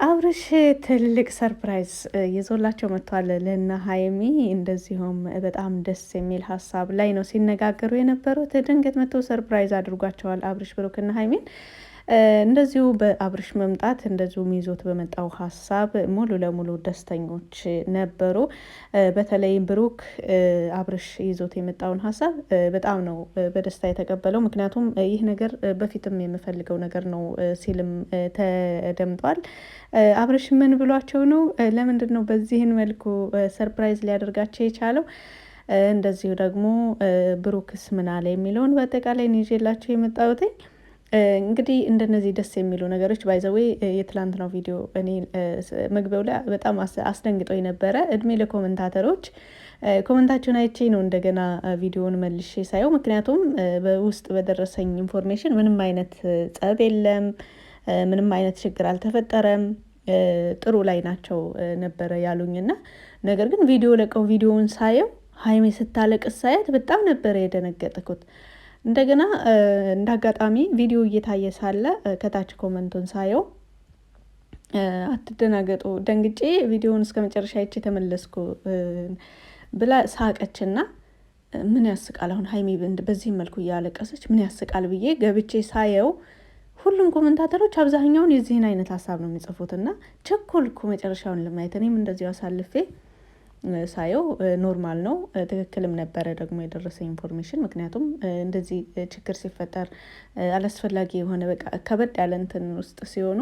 አብርሽ ትልቅ ሰርፕራይዝ ይዞላቸው መጥቷል ለእነ ሀይሚ። እንደዚሁም በጣም ደስ የሚል ሀሳብ ላይ ነው ሲነጋገሩ የነበሩት። ድንገት መጥቶ ሰርፕራይዝ አድርጓቸዋል አብርሽ ብሩክና ሀይሚን። እንደዚሁ በአብርሽ መምጣት እንደዚሁም ይዞት በመጣው ሀሳብ ሙሉ ለሙሉ ደስተኞች ነበሩ። በተለይ ብሩክ አብርሽ ይዞት የመጣውን ሀሳብ በጣም ነው በደስታ የተቀበለው። ምክንያቱም ይህ ነገር በፊትም የምፈልገው ነገር ነው ሲልም ተደምጧል። አብርሽ ምን ብሏቸው ነው? ለምንድን ነው በዚህን መልኩ ሰርፕራይዝ ሊያደርጋቸው የቻለው? እንደዚሁ ደግሞ ብሩክስ ምን አለ የሚለውን በአጠቃላይ ይዤላቸው የመጣሁትኝ። እንግዲህ እንደነዚህ ደስ የሚሉ ነገሮች ባይዘዌ የትላንትናው ቪዲዮ እኔ መግቢያው ላይ በጣም አስደንግጠው የነበረ እድሜ ለኮመንታተሮች ኮመንታቸውን አይቼ ነው እንደገና ቪዲዮውን መልሼ ሳየው። ምክንያቱም በውስጥ በደረሰኝ ኢንፎርሜሽን ምንም አይነት ጸብ የለም፣ ምንም አይነት ችግር አልተፈጠረም፣ ጥሩ ላይ ናቸው ነበረ ያሉኝና ነገር ግን ቪዲዮ ለቀው ቪዲዮውን ሳየው ሀይሜ ስታለቅስ ሳያት በጣም ነበረ የደነገጥኩት። እንደገና እንደ አጋጣሚ ቪዲዮ እየታየ ሳለ ከታች ኮመንቱን ሳየው አትደናገጡ ደንግጬ ቪዲዮውን እስከ መጨረሻ አይቼ ተመለስኩ ብላ ሳቀችና ምን ያስቃል አሁን ሀይሚ በዚህ መልኩ እያለቀሰች ምን ያስቃል ብዬ ገብቼ ሳየው ሁሉም ኮመንታተሮች አብዛኛውን የዚህን አይነት ሀሳብ ነው የሚጽፉትና ቸኮልኩ መጨረሻውን ለማየት። እኔም እንደዚሁ አሳልፌ ሳየው ኖርማል ነው፣ ትክክልም ነበረ ደግሞ የደረሰ ኢንፎርሜሽን። ምክንያቱም እንደዚህ ችግር ሲፈጠር አላስፈላጊ የሆነ በቃ ከበድ ያለ እንትን ውስጥ ሲሆኑ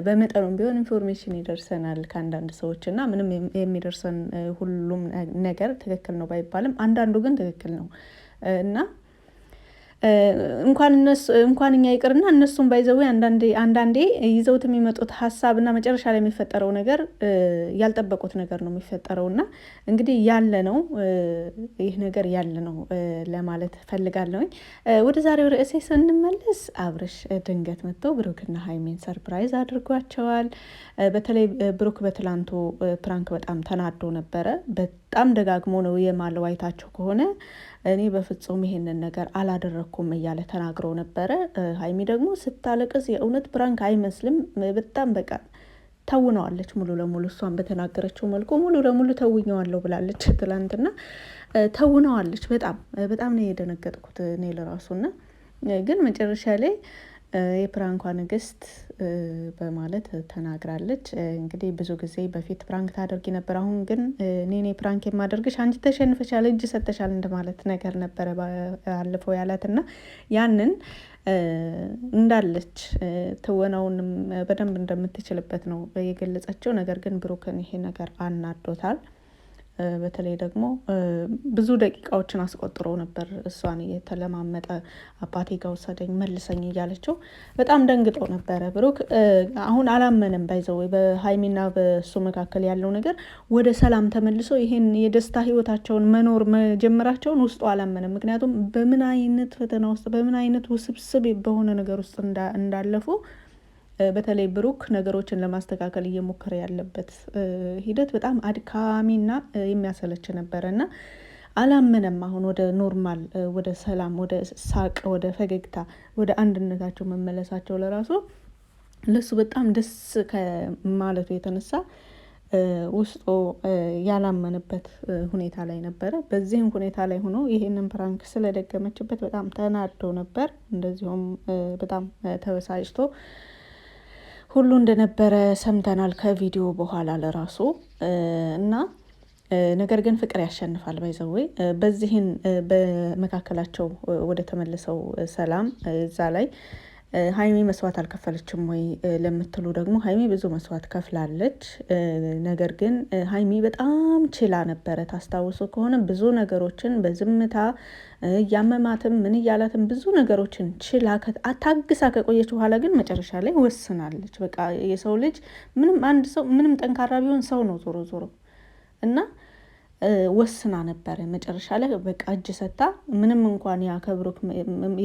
በመጠኑም ቢሆን ኢንፎርሜሽን ይደርሰናል ከአንዳንድ ሰዎች እና ምንም የሚደርሰን ሁሉም ነገር ትክክል ነው ባይባልም አንዳንዱ ግን ትክክል ነው እና እንኳን እኛ ይቅርና እነሱም ባይዘው አንዳንዴ ይዘውት የሚመጡት ሀሳብ እና መጨረሻ ላይ የሚፈጠረው ነገር ያልጠበቁት ነገር ነው የሚፈጠረው እና እንግዲህ ያለ ነው ይህ ነገር ያለ ነው ለማለት ፈልጋለሁኝ። ወደ ዛሬው ርዕሴ ስንመለስ አብርሽ ድንገት መጥቶ ብሩክና ሀይሜን ሰርፕራይዝ አድርጓቸዋል። በተለይ ብሩክ በትላንቱ ፕራንክ በጣም ተናዶ ነበረ። በጣም ደጋግሞ ነው የማለው። አይታችሁ ከሆነ እኔ በፍጹም ይሄንን ነገር አላደረኩም እያለ ተናግሮ ነበረ። ሀይሚ ደግሞ ስታለቅስ የእውነት ፕራንክ አይመስልም። በጣም በቃ ተውነዋለች ሙሉ ለሙሉ። እሷን በተናገረችው መልኩ ሙሉ ለሙሉ ተውኘዋለሁ ብላለች ትላንትና። ተውነዋለች። በጣም ነው የደነገጥኩት እኔ ለራሱና ግን መጨረሻ ላይ የፕራንኳ ንግስት በማለት ተናግራለች። እንግዲህ ብዙ ጊዜ በፊት ፕራንክ ታደርጊ ነበር፣ አሁን ግን እኔ ፕራንክ የማደርግሽ አንቺ ተሸንፈሻል፣ እጅ ሰጥተሻል እንደማለት ነገር ነበረ ባለፈው ያላትና ያንን እንዳለች ትወናውንም በደንብ እንደምትችልበት ነው የገለጸችው። ነገር ግን ብሩክን ይሄ ነገር አናዶታል። በተለይ ደግሞ ብዙ ደቂቃዎችን አስቆጥሮ ነበር እሷን የተለማመጠ አባቴ ጋር ወሰደኝ መልሰኝ እያለችው በጣም ደንግጦ ነበረ ብሩክ። አሁን አላመነም። ባይዘው በሀይሚና በእሱ መካከል ያለው ነገር ወደ ሰላም ተመልሶ ይሄን የደስታ ህይወታቸውን መኖር መጀመራቸውን ውስጡ አላመነም። ምክንያቱም በምን አይነት ፈተና ውስጥ በምን አይነት ውስብስብ በሆነ ነገር ውስጥ እንዳለፉ በተለይ ብሩክ ነገሮችን ለማስተካከል እየሞከረ ያለበት ሂደት በጣም አድካሚና የሚያሰለች ነበረ እና አላመነም። አሁን ወደ ኖርማል፣ ወደ ሰላም፣ ወደ ሳቅ፣ ወደ ፈገግታ፣ ወደ አንድነታቸው መመለሳቸው ለራሱ ለሱ በጣም ደስ ከማለቱ የተነሳ ውስጡ ያላመነበት ሁኔታ ላይ ነበረ። በዚህም ሁኔታ ላይ ሆኖ ይሄንን ፕራንክ ስለደገመችበት በጣም ተናዶ ነበር። እንደዚሁም በጣም ተበሳጭቶ ሁሉ እንደነበረ ሰምተናል ከቪዲዮ በኋላ ለራሱ እና ነገር ግን ፍቅር ያሸንፋል። ባይዘዌ በዚህን በመካከላቸው ወደ ተመልሰው ሰላም እዛ ላይ ሀይሚ መስዋዕት አልከፈለችም ወይ ለምትሉ ደግሞ ሀይሚ ብዙ መስዋዕት ከፍላለች። ነገር ግን ሀይሚ በጣም ችላ ነበረ። ታስታውሱ ከሆነ ብዙ ነገሮችን በዝምታ እያመማትም ምን እያላትም ብዙ ነገሮችን ችላ ታግሳ ከቆየች በኋላ ግን መጨረሻ ላይ ወስናለች። በቃ የሰው ልጅ አንድ ሰው ምንም ጠንካራ ቢሆን ሰው ነው ዞሮ ዞሮ እና ወስና ነበረ መጨረሻ ላይ በቃ እጅ ሰታ ምንም እንኳን ያ ከብሩክ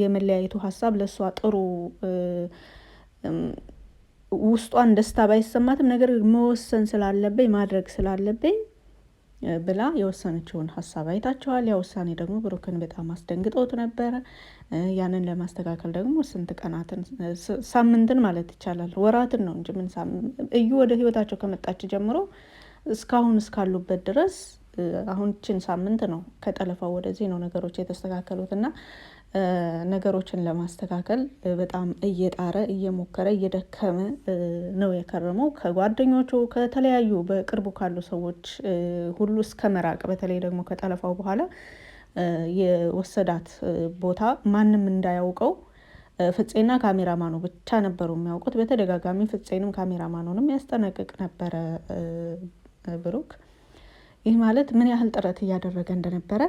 የመለያየቱ ሀሳብ ለሷ ጥሩ ውስጧን ደስታ ባይሰማትም ነገር መወሰን ስላለብኝ ማድረግ ስላለብኝ ብላ የወሰነችውን ሀሳብ አይታችኋል። ያ ውሳኔ ደግሞ ብሩክን በጣም አስደንግጦት ነበረ። ያንን ለማስተካከል ደግሞ ስንት ቀናትን ሳምንትን ማለት ይቻላል ወራትን ነው እንጂ ምን እዩ ወደ ህይወታቸው ከመጣች ጀምሮ እስካሁን እስካሉበት ድረስ አሁን ችን ሳምንት ነው ከጠለፋው ወደዚህ ነው ነገሮች የተስተካከሉት እና ነገሮችን ለማስተካከል በጣም እየጣረ እየሞከረ እየደከመ ነው የከረመው። ከጓደኞቹ ከተለያዩ በቅርቡ ካሉ ሰዎች ሁሉ እስከ መራቅ፣ በተለይ ደግሞ ከጠለፋው በኋላ የወሰዳት ቦታ ማንም እንዳያውቀው ፍፄና ካሜራማኑ ብቻ ነበሩ የሚያውቁት። በተደጋጋሚ ፍፄንም ካሜራማኑንም ያስጠነቅቅ ነበረ ብሩክ። ይህ ማለት ምን ያህል ጥረት እያደረገ እንደነበረ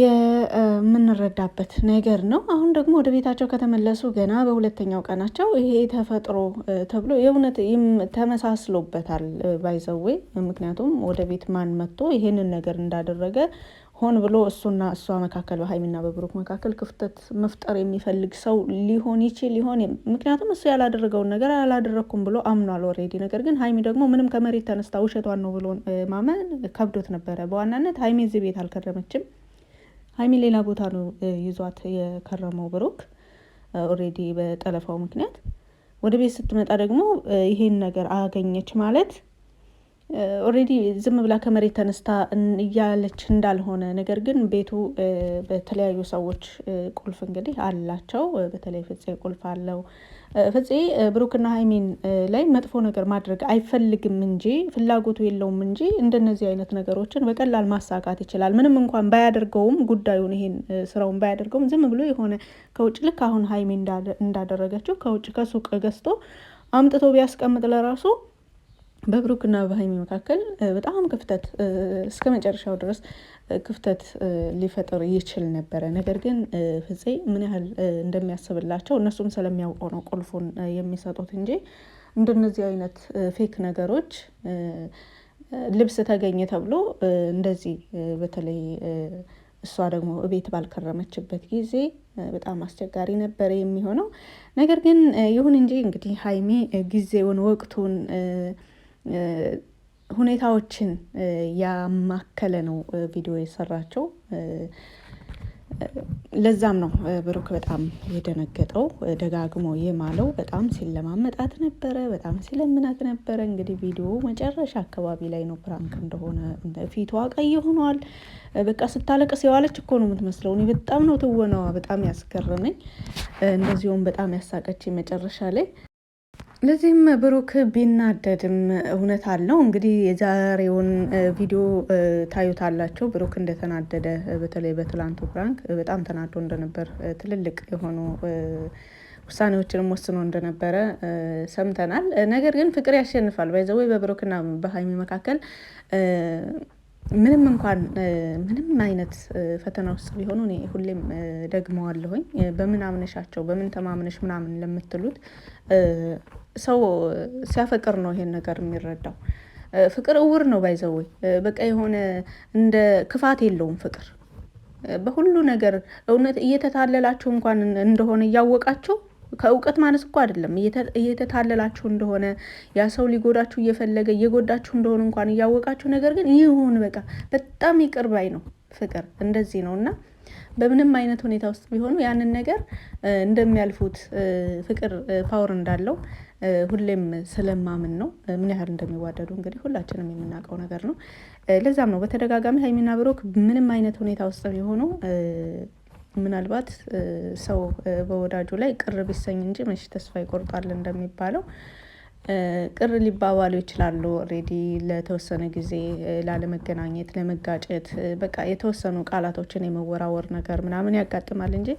የምንረዳበት ነገር ነው። አሁን ደግሞ ወደ ቤታቸው ከተመለሱ ገና በሁለተኛው ቀናቸው ይሄ ተፈጥሮ ተብሎ የእውነት ተመሳስሎበታል ባይዘዌ። ምክንያቱም ወደ ቤት ማን መጥቶ ይሄንን ነገር እንዳደረገ ሆን ብሎ እሱና እሷ መካከል በሀይሚና በብሩክ መካከል ክፍተት መፍጠር የሚፈልግ ሰው ሊሆን ይችል ሊሆን ምክንያቱም እሱ ያላደረገውን ነገር አላደረግኩም ብሎ አምኗል ኦልሬዲ። ነገር ግን ሀይሚ ደግሞ ምንም ከመሬት ተነስታ ውሸቷን ነው ብሎ ማመን ከብዶት ነበረ። በዋናነት ሀይሚ እዚህ ቤት አልከረመችም። ሀይሚ ሌላ ቦታ ነው ይዟት የከረመው ብሩክ ኦልሬዲ በጠለፋው ምክንያት። ወደ ቤት ስትመጣ ደግሞ ይሄን ነገር አገኘች ማለት ኦልሬዲ ዝም ብላ ከመሬት ተነስታ እያለች እንዳልሆነ፣ ነገር ግን ቤቱ በተለያዩ ሰዎች ቁልፍ እንግዲህ አላቸው። በተለይ ፍፄ ቁልፍ አለው። ፍፄ ብሩክና ሀይሚን ላይ መጥፎ ነገር ማድረግ አይፈልግም እንጂ ፍላጎቱ የለውም እንጂ እንደነዚህ አይነት ነገሮችን በቀላል ማሳካት ይችላል። ምንም እንኳን ባያደርገውም ጉዳዩን ይሄን ስራውን ባያደርገውም ዝም ብሎ የሆነ ከውጭ ልክ አሁን ሀይሚ እንዳደረገችው ከውጭ ከሱቅ ገዝቶ አምጥቶ ቢያስቀምጥ ለራሱ በብሩክና በሀይሚ መካከል በጣም ክፍተት እስከ መጨረሻው ድረስ ክፍተት ሊፈጥር ይችል ነበረ። ነገር ግን ፍፄ ምን ያህል እንደሚያስብላቸው እነሱም ስለሚያውቀው ነው ቁልፉን የሚሰጡት እንጂ እንደነዚህ አይነት ፌክ ነገሮች ልብስ ተገኘ ተብሎ እንደዚህ በተለይ እሷ ደግሞ እቤት ባልከረመችበት ጊዜ በጣም አስቸጋሪ ነበረ የሚሆነው። ነገር ግን ይሁን እንጂ እንግዲህ ሀይሚ ጊዜውን ወቅቱን ሁኔታዎችን ያማከለ ነው ቪዲዮ የሰራቸው። ለዛም ነው ብሩክ በጣም የደነገጠው፣ ደጋግሞ የማለው። በጣም ሲለማመጣት ነበረ፣ በጣም ሲለምናት ነበረ። እንግዲህ ቪዲዮ መጨረሻ አካባቢ ላይ ነው ፕራንክ እንደሆነ ፊቷ ቀይ ሆኗል። በቃ ስታለቅስ የዋለች እኮ ነው የምትመስለው። እኔ በጣም ነው ትወናዋ በጣም ያስገረመኝ። እንደዚሁም በጣም ያሳቀች መጨረሻ ላይ። ለዚህም ብሩክ ቢናደድም እውነት አለው። እንግዲህ የዛሬውን ቪዲዮ ታዩታላቸው። ብሩክ እንደተናደደ በተለይ በትላንቱ ፕራንክ በጣም ተናዶ እንደነበር፣ ትልልቅ የሆኑ ውሳኔዎችንም ወስኖ እንደነበረ ሰምተናል። ነገር ግን ፍቅር ያሸንፋል። ባይዘወይ በብሩክና በሀይሚ መካከል ምንም እንኳን ምንም አይነት ፈተና ውስጥ ቢሆኑ እኔ ሁሌም ደግመዋለሁኝ። በምን አምነሻቸው በምን ተማምነሽ ምናምን ለምትሉት ሰው ሲያፈቅር ነው ይሄን ነገር የሚረዳው። ፍቅር እውር ነው ባይዘወይ። በቃ የሆነ እንደ ክፋት የለውም ፍቅር በሁሉ ነገር። እውነት እየተታለላችሁ እንኳን እንደሆነ እያወቃችሁ ከእውቀት ማነስ እኮ አይደለም፣ እየተታለላችሁ እንደሆነ ያ ሰው ሊጎዳችሁ እየፈለገ እየጎዳችሁ እንደሆነ እንኳን እያወቃችሁ፣ ነገር ግን ይሁን በቃ በጣም ይቅር ባይ ነው ፍቅር። እንደዚህ ነው እና በምንም አይነት ሁኔታ ውስጥ ቢሆኑ ያንን ነገር እንደሚያልፉት ፍቅር ፓወር እንዳለው ሁሌም ስለማምን ነው። ምን ያህል እንደሚዋደዱ እንግዲህ ሁላችንም የምናውቀው ነገር ነው። ለዛም ነው በተደጋጋሚ ሀይሚና ብሩክ ምንም አይነት ሁኔታ ውስጥ ቢሆኑ ምናልባት ሰው በወዳጁ ላይ ቅር ቢሰኝ እንጂ መቼ ተስፋ ይቆርጣል እንደሚባለው ቅር ሊባባሉ ይችላሉ። ኦልሬዲ ለተወሰነ ጊዜ ላለመገናኘት፣ ለመጋጨት በቃ የተወሰኑ ቃላቶችን የመወራወር ነገር ምናምን ያጋጥማል እንጂ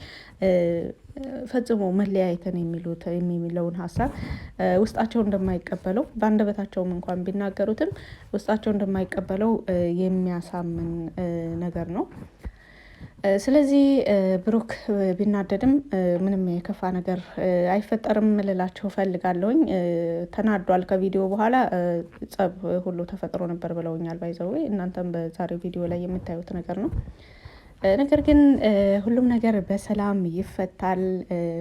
ፈጽሞ መለያየትን የሚለውን ሀሳብ ውስጣቸው እንደማይቀበለው በአንደበታቸውም እንኳን ቢናገሩትም ውስጣቸው እንደማይቀበለው የሚያሳምን ነገር ነው። ስለዚህ ብሩክ ቢናደድም ምንም የከፋ ነገር አይፈጠርም ልላቸው ፈልጋለሁኝ። ተናዷል። ከቪዲዮ በኋላ ጸብ ሁሉ ተፈጥሮ ነበር ብለውኛል። ባይዘዌ እናንተም በዛሬው ቪዲዮ ላይ የምታዩት ነገር ነው። ነገር ግን ሁሉም ነገር በሰላም ይፈታል።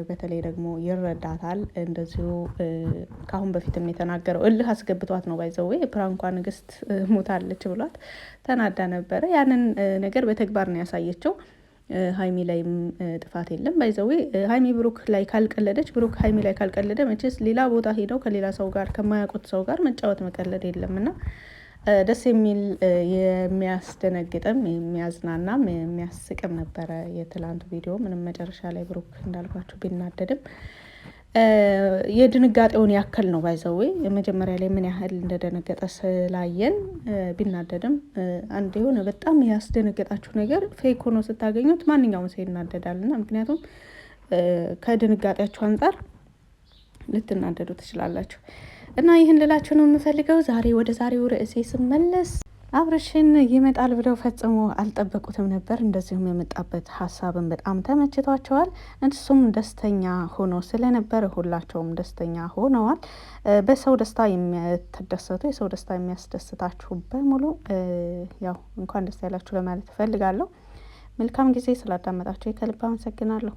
በተለይ ደግሞ ይረዳታል። እንደዚሁ ከአሁን በፊትም የተናገረው እልህ አስገብቷት ነው ባይዘዌ ፕራንኳ ንግስት ሞታለች ብሏት ተናዳ ነበረ። ያንን ነገር በተግባር ነው ያሳየችው። ሀይሚ ላይም ጥፋት የለም። ባይዘዌ ሀይሚ ብሩክ ላይ ካልቀለደች፣ ብሩክ ሀይሚ ላይ ካልቀለደ መቼስ ሌላ ቦታ ሄደው ከሌላ ሰው ጋር ከማያውቁት ሰው ጋር መጫወት መቀለድ የለም እና ደስ የሚል የሚያስደነግጥም የሚያዝናናም የሚያስቅም ነበረ የትላንቱ ቪዲዮ። ምንም መጨረሻ ላይ ብሩክ እንዳልኳቸው ቢናደድም የድንጋጤውን ያክል ነው ባይዘዌ መጀመሪያ ላይ ምን ያህል እንደደነገጠ ስላየን ቢናደድም አንድ የሆነ በጣም ያስደነገጣችሁ ነገር ፌክ ሆኖ ስታገኙት ማንኛውም ሰው ይናደዳል እና ምክንያቱም ከድንጋጤያችሁ አንጻር ልትናደዱ ትችላላችሁ። እና ይህን ልላችሁ ነው የምፈልገው። ዛሬ ወደ ዛሬው ርዕሴ ስመለስ አብርሽን ይመጣል ብለው ፈጽሞ አልጠበቁትም ነበር። እንደዚሁም የመጣበት ሀሳብን በጣም ተመችቷቸዋል። እሱም ደስተኛ ሆኖ ስለነበር ሁላቸውም ደስተኛ ሆነዋል። በሰው ደስታ የምትደሰቱ የሰው ደስታ የሚያስደስታችሁ በሙሉ ያው እንኳን ደስ ያላችሁ ለማለት እፈልጋለሁ። መልካም ጊዜ። ስላዳመጣችሁ ከልብ አመሰግናለሁ።